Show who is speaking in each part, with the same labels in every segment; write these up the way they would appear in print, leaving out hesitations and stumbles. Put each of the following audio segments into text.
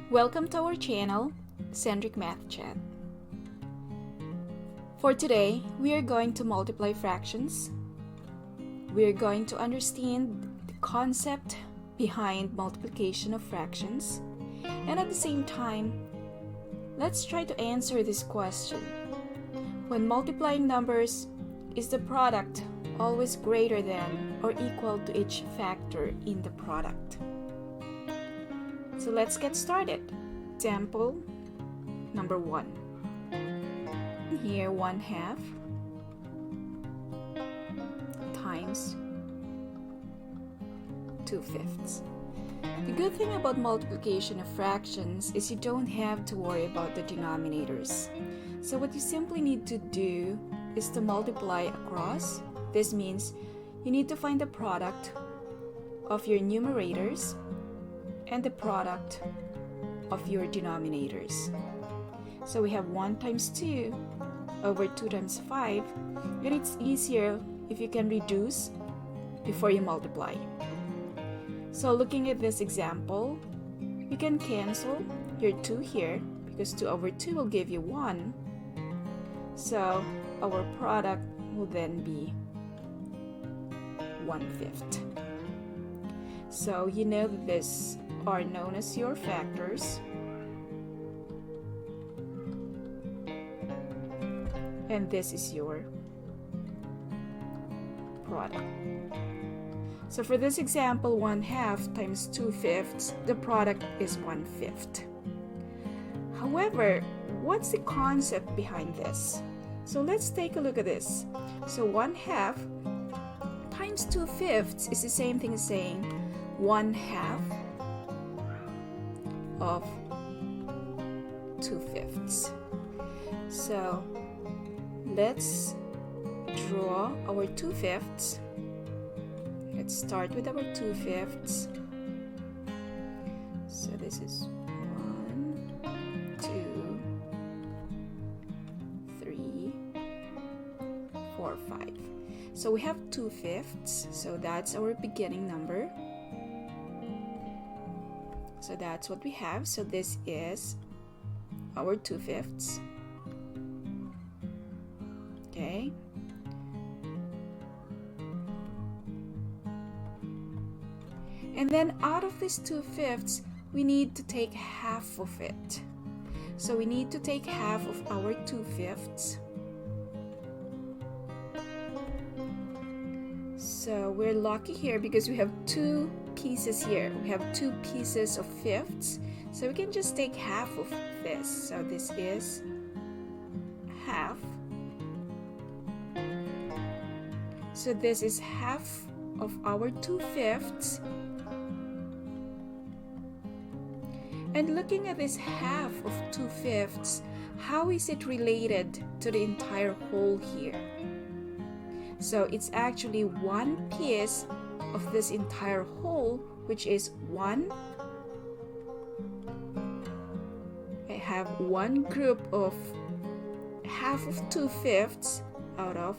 Speaker 1: Welcome to our channel, Cendric Math Chat. For today, we are going to multiply fractions. We are going to understand the concept behind multiplication of fractions. And at the same time, let's try to answer this question. When multiplying numbers, is the product always greater than or equal to each factor in the product? So let's get started. Example number 1. Here 1/2 times 2/5. The good thing about multiplication of fractions is you don't have to worry about the denominators. So what you simply need to do is to multiply across. This means you need to find the product of your numerators and the product of your denominators. So we have 1 times 2 over 2 times 5, and it's easier if you can reduce before you multiply. So looking at this example, you can cancel your 2 here because 2 over 2 will give you 1. So our product will then be 1/5. So you know that these are known as your factors. And this is your product. So for this example, 1/2 times 2/5, the product is 1/5. However, what's the concept behind this? So let's take a look at this. So 1/2 times 2/5 is the same thing as saying 1/2 of 2/5. So let's draw our 2/5. Let's start with our 2/5. So this is 1, 2, 3, 4, 5. So we have 2/5, so that's our beginning number. So that's what we have. So this is our 2/5. Okay. And then out of this 2/5, we need to take half of it. So we need to take half of our 2/5. So we're lucky here because we have 2 pieces here. We have 2 pieces of fifths. So we can just take half of this. So this is half. So this is half of our 2/5. And looking at this half of 2/5, how is it related to the entire whole here? So it's actually one piece of this entire whole, which is 1. I have one group of half of 2/5 out of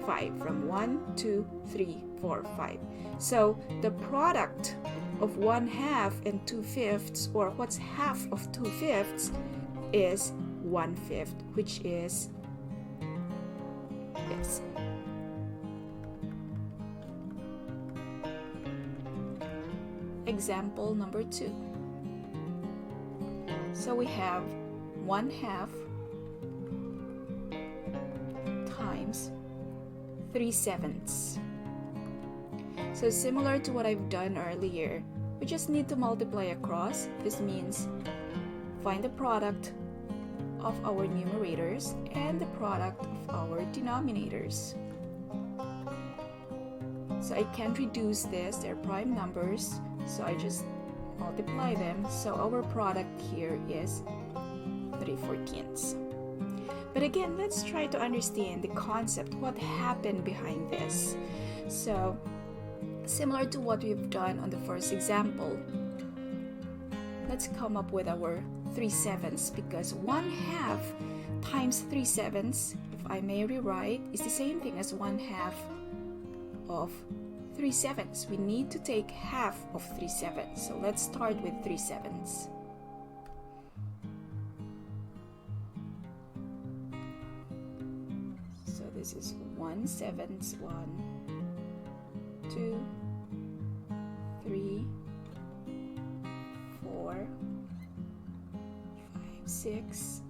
Speaker 1: 5, from 1, 2, 3, 4, 5. So the product of 1/2 and 2/5, or what's half of 2/5, is 1/5, which is this. Example number 2. So we have 1/2 times 3/7. So similar to what I've done earlier, we just need to multiply across. This means find the product of our numerators and the product of our denominators. So I can't reduce this, they're prime numbers, so I just multiply them. So our product here is 3/14. But again, let's try to understand the concept, what happened behind this. So similar to what we've done on the first example, let's come up with our 3/7, because 1/2 times 3/7, if I may rewrite, is the same thing as 1/2 of 3 sevenths. We need to take half of 3 sevenths. So let's start with 3 sevenths. So this is 1 sevenths, 1, 2, 3, 4, 5, 6.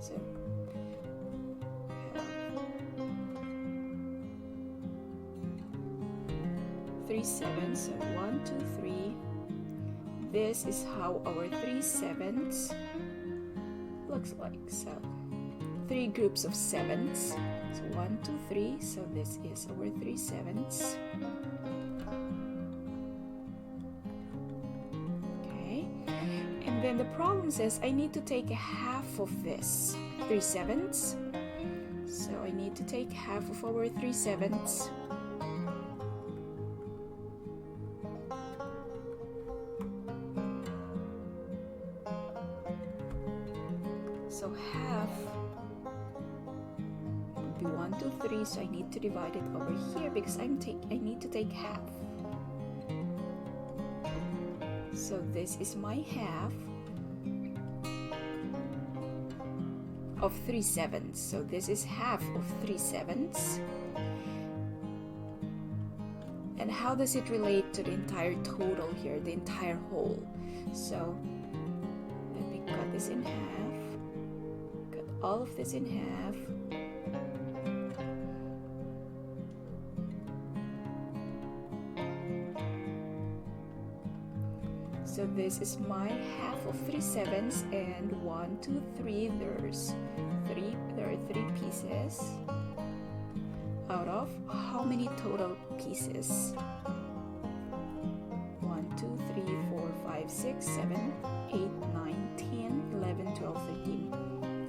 Speaker 1: So 3 sevenths, so 1, 2, 3. This is how our 3 sevenths looks like. So 3 groups of sevenths. So 1, 2, 3. So this is our 3 sevenths. Okay. And then the problem says I need to take a half of this 3 sevenths. So I need to take half of our 3 sevenths. So half would be 1, 2, 3. So I need to divide it over here because I need to take half. So this is my half of 3 sevenths. So this is half of 3 sevenths. And how does it relate to the entire total here, the entire whole? So let me cut this in half. Cut all of this in half. So this is my half of 3 sevenths, and 1, 2, 3. There are 3 pieces. Out of how many total pieces? 1, 2, 3, 4, 5, 6, 7, 8, 9, 10, 11, 12, 13,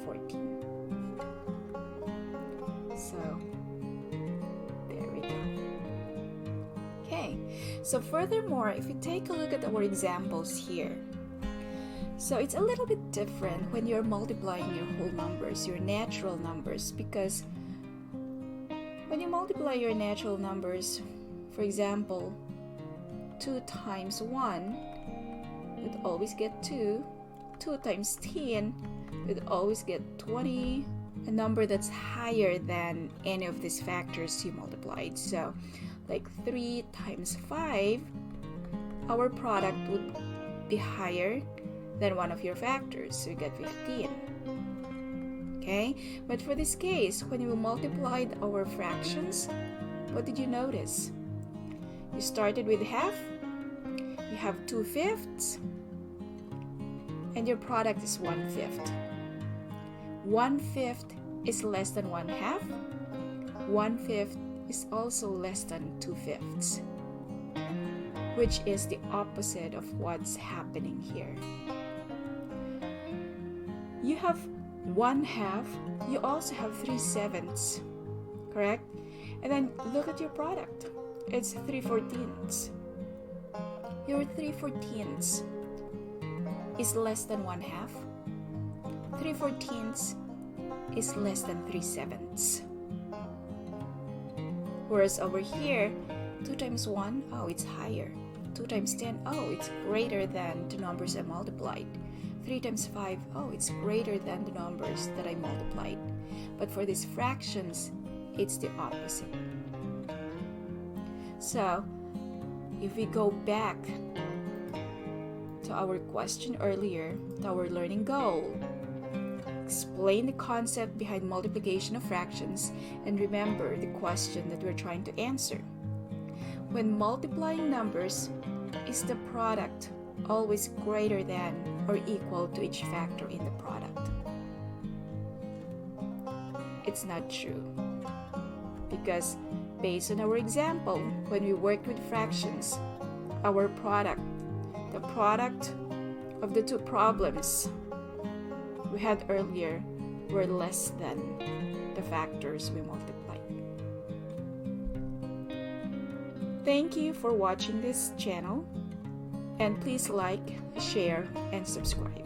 Speaker 1: 14. So there we go. Okay, so furthermore, if you take a look at our examples here, so it's a little bit different when you're multiplying your whole numbers, your natural numbers, because when you multiply your natural numbers, for example, 2 times 1, you'd always get 2. 2 times 10, you'd always get 20, a number that's higher than any of these factors you multiplied. So like 3 times 5, our product would be higher than one of your factors, so you get 15. Okay, but for this case, when you multiplied our fractions, what did you notice? You started with half, you have 2/5, and your product is 1/5. 1/5 is less than 1/2. 1/5 is also less than 2/5, which is the opposite of what's happening here. You have 1/2, you also have 3 sevenths, correct? And then look at your product. It's 3/14. Your 3/14 is less than 1/2. 3/14 is less than 3 sevenths. Whereas over here, 2 times 1, oh, it's higher. 2 times 10, oh, it's greater than the numbers I multiplied. 3 times 5, oh, it's greater than the numbers that I multiplied. But for these fractions, it's the opposite. So, if we go back to our question earlier, to our learning goal, explain the concept behind multiplication of fractions, and remember the question that we're trying to answer. When multiplying numbers, is the product always greater than or equal to each factor in the product? It's not true. Because based on our example, when we worked with fractions, our product, the product of the two problems we had earlier, were less than the factors we multiplied. Thank you for watching this channel, and please like, share, and subscribe.